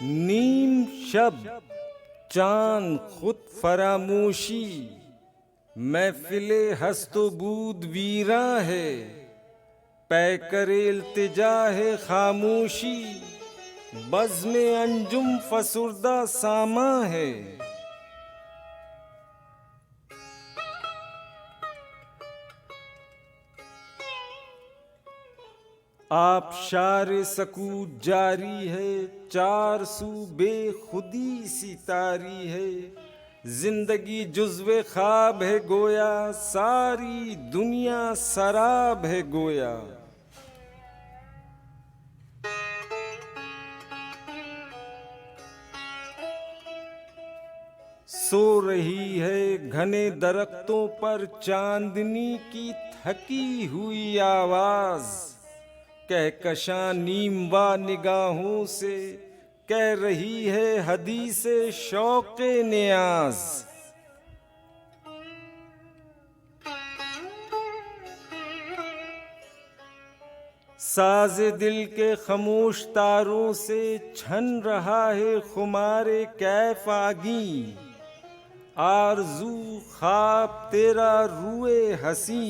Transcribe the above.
नीम शब चांद खुद फरामोशी, महफिले हस्तो बूद वीरा है, पै करे इल्तिजा है खामोशी, बज़्म अंजुम फसुर्दा सामा है। आबशार सकूत जारी है, चार सू बेखुदी सितारी है, जिंदगी जुज़्वे ख्वाब है गोया, सारी दुनिया सराब है गोया। सो रही है घने दरख्तों पर चांदनी की थकी हुई आवाज, कहकशां नीमवा निगाहों से कह रही है हदीसे शौक़े नियाज। साज़े दिल के खामोश तारों से छन रहा है खुमारे कैफ आगी, आरज़ू ख्वाब तेरा रूए हसी।